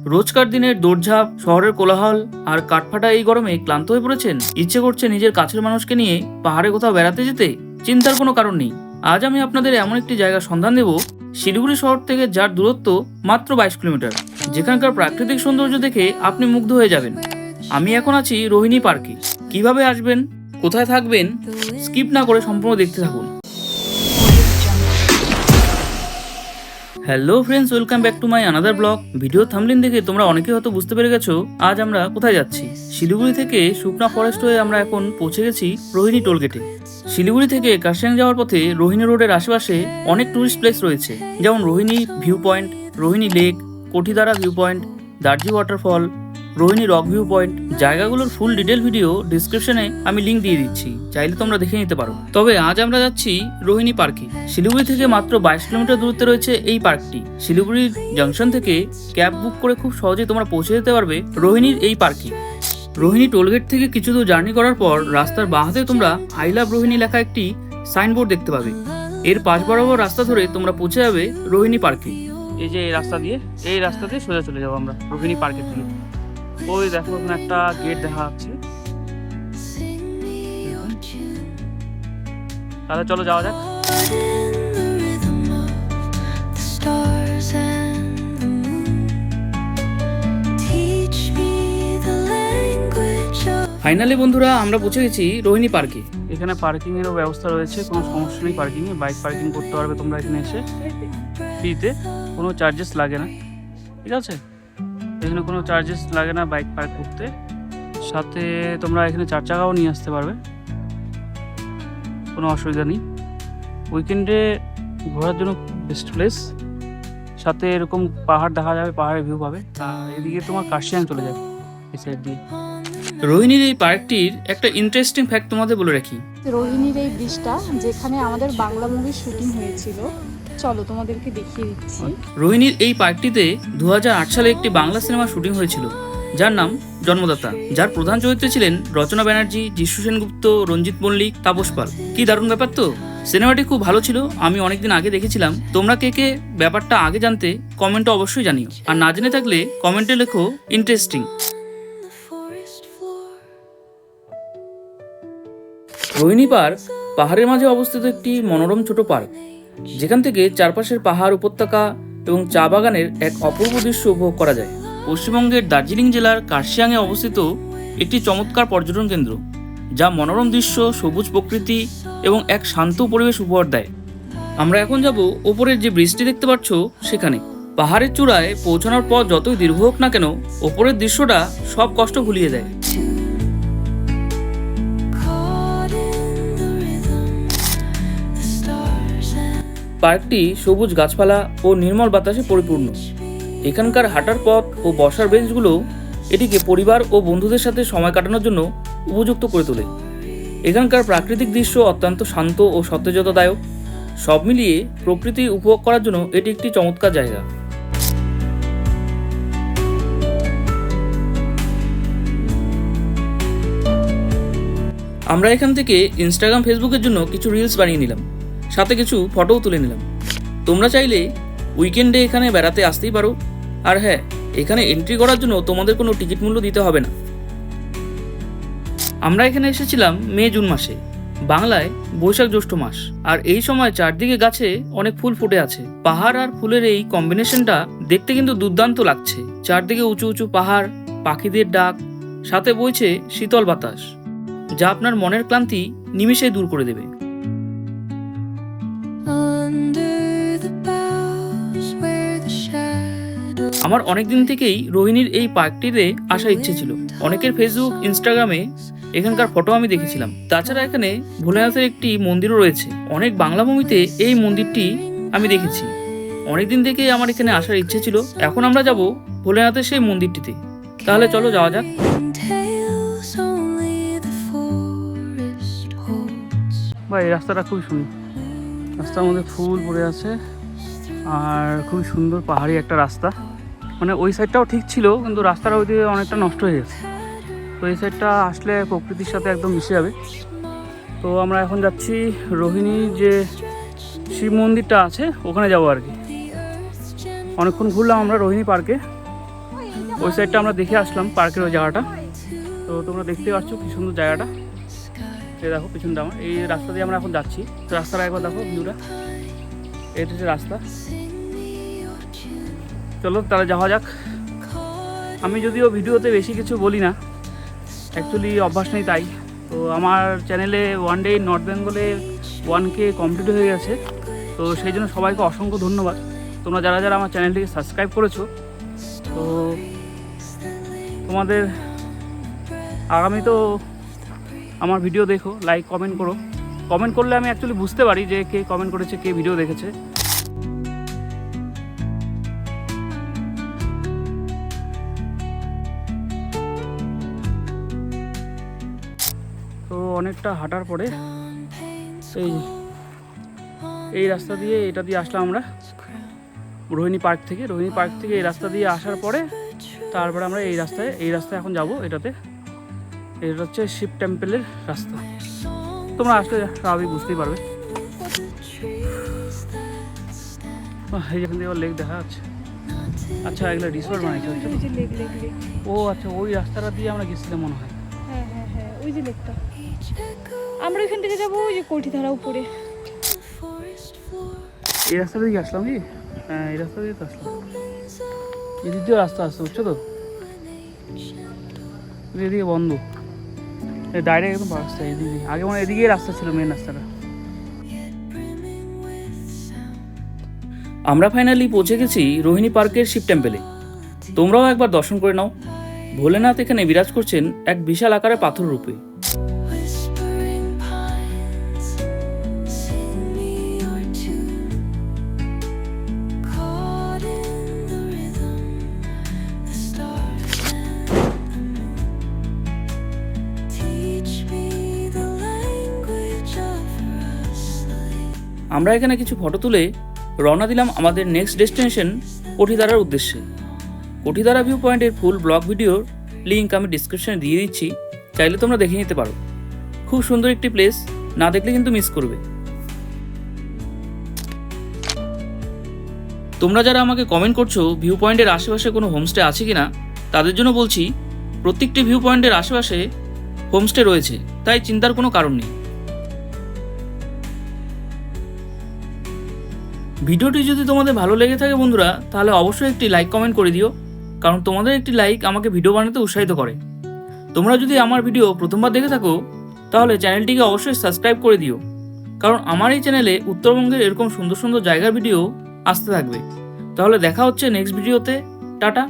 রোজকার দিনের দৌড়ঝাঁপ, শহরের কোলাহল আর কাঠফাটা এই গরমে ক্লান্ত হয়ে পড়েছেন? ইচ্ছে করছে নিজের কাছের মানুষকে নিয়ে পাহাড়ে কোথাও বেড়াতে যেতে? চিন্তার কোনো কারণ নেই। আজ আমি আপনাদের এমন একটি জায়গার সন্ধান দেব, শিলিগুড়ি শহর থেকে যার দূরত্ব মাত্র 22 কিলোমিটার, যেখানকার প্রাকৃতিক সৌন্দর্য দেখে আপনি মুগ্ধ হয়ে যাবেন। আমি এখন আছি রোহিণী পার্কে। কিভাবে আসবেন, কোথায় থাকবেন, স্কিপ না করে সম্পূর্ণ দেখতে থাকুন। Hello friends, welcome back to my another blog. Video thumbnail দেখে তোমরা অনেকেই হয়তো বুঝতে পেরে গেছো আজ আমরা কোথায় যাচ্ছি। শিলিগুড়ি থেকে শুকনা ফরেস্ট হয়ে আমরা এখন পৌঁছে গেছি রোহিণী টোলগেটে। শিলিগুড়ি থেকে কার্শিয়াং যাওয়ার পথে রোহিণী রোডের আশেপাশে অনেক টুরিস্ট প্লেস রয়েছে, যেমন Rohini view point, Rohini lake, Kothidara view point, Darji waterfall, Rohini rock view point. জায়গাগুলোর ফুল ডিটেল ভিডিও ডিসক্রিপশনে আমি লিঙ্ক দিয়ে দিচ্ছি, চাইলে তোমরা দেখে নিতে পারো। তবে আজ আমরা যাচ্ছি রোহিণী পার্কে। শিলিগুড়ি থেকে মাত্র 22 কিলোমিটার দূরত্বে রয়েছে এই পার্কটি। শিলিগুড়ির জাংশন থেকে ক্যাব বুক করে খুব সহজেই তোমরা পৌঁছে যেতে পারবে রোহিণীর এই পার্কে। রোহিণী টোলগেট থেকে কিছু দূর জার্নি করার পর রাস্তার বাঁ হাতে তোমরা আই লাভ রোহিণী লেখা একটি সাইনবোর্ড দেখতে পাবে। এর পাশ বরাবর রাস্তা ধরে তোমরা পৌঁছে যাবে রোহিণী পার্কে। এই যে এই রাস্তা দিয়ে সোজা চলে যাবো আমরা রোহিণী পার্কের দিকে। ওই দেখো ওখানে একটা গেট দেখা যাচ্ছে, তাহলে চলো যাওয়া যাক। ফাইনালি বন্ধুরা আমরা পৌঁছে গেছি রোহিণী পার্কে। এখানে পার্কিং এরও ব্যবস্থা রয়েছে, কোনো সমস্যা নেই পার্কিং এ। বাইক পার্কিং করতে পারবে তোমরা এখানে এসে ফ্রিতে, কোনো চার্জেস লাগে না। ঠিক আছে, এখানে কোনো চার্জেস লাগে না বাইক পার্ক করতে। সাথে তোমরা এখানে 4 চাকাও নিয়ে আসতে পারবে, কোনো অসুবিধা নেই। উইকেন্ডে ঘোরার জন্য বেস্ট প্লেস। সাথে এরকম পাহাড় দেখা যাবে, পাহাড়ের ভিউ পাবে। আর এদিকে তোমার কার্শিয়াং চলে যাবে এই সাইড দিয়ে। রোহিণীর এই পার্কটির একটা ইন্টারেস্টিং ফ্যাক্ট তোমাদের বলে রাখি। রোহিণীর এই ব্রিজটা যেখানে আমাদের বাংলা মুভির শুটিং হয়েছিল, চলো তোমাদেরকে দেখিয়ে দিচ্ছি। রোহিণীর এই পার্কটিতে 2008 সালে একটি বাংলা সিনেমা শুটিং হয়েছিল, যার নাম জন্মদাতা, যার প্রধান চরিত্রে ছিলেন রচনা ব্যানার্জি, যিশু সেনগুপ্ত, রঞ্জিত মল্লিক, তাপস পাল। কি দারুণ ব্যাপার তো! সিনেমাটি খুব ভালো ছিল, আমি অনেকদিন আগে দেখেছিলাম। তোমরা কে কে ব্যাপারটা আগে জানতে কমেন্টে অবশ্যই জানিও, আর না জেনে থাকলে কমেন্টে লেখো ইন্টারেস্টিং। রোহিণী পার্ক পাহাড়ের মাঝে অবস্থিত একটি মনোরম ছোট পার্ক, যেখান থেকে চারপাশের পাহাড়, উপত্যকা এবং চা বাগানের এক অপূর্ব দৃশ্য উপভোগ করা যায়। পশ্চিমবঙ্গের দার্জিলিং জেলার কার্শিয়াংয়ে অবস্থিত একটি চমৎকার পর্যটন কেন্দ্র, যা মনোরম দৃশ্য, সবুজ প্রকৃতি এবং এক শান্ত পরিবেশ উপহার দেয়। আমরা এখন যাব ওপরের যে ব্রিজটি দেখতে পাচ্ছ সেখানে। পাহাড়ের চূড়ায় পৌঁছানোর পর যতই দীর্ঘ হোক না কেন, ওপরের দৃশ্যটা সব কষ্ট ভুলিয়ে দেয়। পার্কটি সবুজ গাছপালা ও নির্মল বাতাসে পরিপূর্ণ। এখানকার হাঁটার পথ ও বসার বেঞ্চগুলো এটিকে পরিবার ও বন্ধুদের সাথে সময় কাটানোর জন্য উপযুক্ত করে তোলে। এখানকার প্রাকৃতিক দৃশ্য অত্যন্ত শান্ত ও সতেজতাদায়ক। সব মিলিয়ে প্রকৃতি উপভোগ করার জন্য এটি একটি চমৎকার জায়গা। আমরা এখান থেকে ইনস্টাগ্রাম, ফেসবুকের জন্য কিছু রিলস বানিয়ে নিলাম, সাথে কিছু ফটোও তুলে নিলাম। তোমরা চাইলে উইকেন্ডে এখানে বেড়াতে আসতেই পারো। আর হ্যাঁ, এখানে এন্ট্রি করার জন্য তোমাদের কোনো টিকিট মূল্য দিতে হবে না। আমরা এখানে এসেছিলাম মে-জুন মাসে, বাংলায় বৈশাখ জ্যৈষ্ঠ মাস। আর এই সময় চারদিকে গাছে অনেক ফুল ফুটে আছে। পাহাড় আর ফুলের এই কম্বিনেশনটা দেখতে কিন্তু দুর্দান্ত লাগছে। চারদিকে উঁচু উঁচু পাহাড়, পাখিদের ডাক, সাথে বইছে শীতল বাতাস, যা আপনার মনের ক্লান্তি নিমেষেই দূর করে দেবে। আমার অনেকদিন থেকেই রোহিণীর এই পার্কটিতে আসার ইচ্ছে ছিল। অনেকের ফেসবুক, ইনস্টাগ্রামে এখানকার ফটো আমি দেখেছিলাম। তাছাড়া এখানে ভোলেনাথের একটি মন্দিরও রয়েছে। অনেক বাংলা মুভিতে এই মন্দিরটি আমি দেখেছি। অনেকদিন থেকেই আমার এখানে আসার ইচ্ছে ছিল। এখন আমরা যাব ভোলেনাথের সেই মন্দিরটিতে। তাহলে চলো যাওয়া যাক। ভাই, এই রাস্তাটা খুবই সুন্দর। রাস্তার মধ্যে ফুল পড়ে আছে আর খুবই সুন্দর পাহাড়ি একটা রাস্তা। মানে ওই সাইডটাও ঠিক ছিল, কিন্তু রাস্তাটা ওই দিকে অনেকটা নষ্ট হয়ে গেছে। তো এই সাইডটা আসলে প্রকৃতির সাথে একদম মিশে যাবে। তো আমরা এখন যাচ্ছি রোহিণীর যে শিব মন্দিরটা আছে ওখানে যাবো আর কি। অনেকক্ষণ ঘুরলাম আমরা রোহিণী পার্কে। ওই সাইডটা আমরা দেখে আসলাম, পার্কের ওই জায়গাটা। তো তোমরা দেখতে পাচ্ছ কি সুন্দর জায়গাটা। এই দেখো পিছনটা আমার, এই রাস্তা দিয়ে আমরা এখন যাচ্ছি। তো রাস্তাটা একবার দেখো ভিউটা, এটা হচ্ছে রাস্তা। চলো তাহলে যাওয়া যাক। আমি যদিও ভিডিওতে বেশি কিছু বলি না, অ্যাকচুয়ালি অভ্যাস নেই তাই। তো আমার চ্যানেলে ওয়ান ডে নর্থ বেঙ্গলে 1K কমপ্লিট হয়ে গেছে। তো সেই জন্য সবাইকে অসংখ্য ধন্যবাদ, তোমরা যারা যারা আমার চ্যানেলটিকে সাবস্ক্রাইব করেছো। তো তোমাদের আগামী তো আমার ভিডিও দেখো, লাইক কমেন্ট করো। কমেন্ট করলে আমি অ্যাকচুয়ালি বুঝতে পারি যে কে কমেন্ট করেছে, কে ভিডিও দেখেছে। তো অনেকটা হাঁটার পরে এই রাস্তা দিয়ে, এটা দিয়ে আসলাম আমরা রোহিণী পার্ক থেকে। রোহিণী পার্ক থেকে এই রাস্তা দিয়ে আসার পরে তারপরে আমরা এই রাস্তায় এখন যাব। এটা হচ্ছে শিব টেম্পলের রাস্তা। তোমরা আসলে স্বাভাবিক বুঝতেই পারবে। এই যেখান থেকে লেক দেখা যাচ্ছে। আচ্ছা, এগুলো রিসোর্ট বানাইছে হচ্ছে। ও আচ্ছা, ওই রাস্তাটা দিয়ে আমরা গেছিলাম মনে হয়। হ্যাঁ হ্যাঁ হ্যাঁ, ওই যে লেকটা। আমরা ওইখান থেকে যাবো ওই যে কোঠিধারা উপরে। এই রাস্তা দিয়ে আসলাম কি? হ্যাঁ, এই রাস্তা দিয়ে তো আসলাম। এদিক দিয়েও রাস্তা আসছে, বুঝছো তো? এদিকে বন্ধ, ডাইরেক্ট একদম রাস্তা এদিকে। আগে মানে এদিকেই রাস্তা ছিল, মেন রাস্তাটা। আমরা ফাইনালি পৌঁছে গেছি রোহিণী পার্কের শিব টেম্পলে। তোমরাও একবার দর্শন করে নাও। ভোলেনাথ এখানে বিরাজ করছেন এক বিশাল আকারের পাথর রূপে। আমরা এখানে কিছু ফটো তুলে রওনা দিলাম আমাদের নেক্সট ডেস্টিনেশন কোঠিধারার উদ্দেশ্যে। কোঠিধারা ভিউ পয়েন্টের ফুল ব্লগ ভিডিওর লিঙ্ক আমি ডিসক্রিপশনে দিয়ে দিচ্ছি, চাইলে তোমরা দেখে নিতে পারো। খুব সুন্দর একটি প্লেস, না দেখলে কিন্তু মিস করবে। তোমরা যারা আমাকে কমেন্ট করছো ভিউ পয়েন্টের আশেপাশে কোনো হোমস্টে আছে কিনা, তাদের জন্য বলছি প্রত্যেকটি ভিউ পয়েন্টের আশেপাশে হোমস্টে রয়েছে, তাই চিন্তার কোনো কারণ নেই। ভিডিওটি যদি তোমাদের ভালো লেগে থাকে বন্ধুরা, তাহলে অবশ্যই একটি লাইক কমেন্ট করে দিও, কারণ তোমাদের একটি লাইক আমাকে ভিডিও বানাতে উৎসাহিত করে। তোমরা যদি আমার ভিডিও প্রথমবার দেখে থাকো তাহলে চ্যানেলটিকে অবশ্যই সাবস্ক্রাইব করে দিও, কারণ আমার এই চ্যানেলে উত্তরবঙ্গের এরকম সুন্দর সুন্দর জায়গার ভিডিও আসতে থাকবে। তাহলে দেখা হচ্ছে নেক্সট ভিডিওতে। টাটা।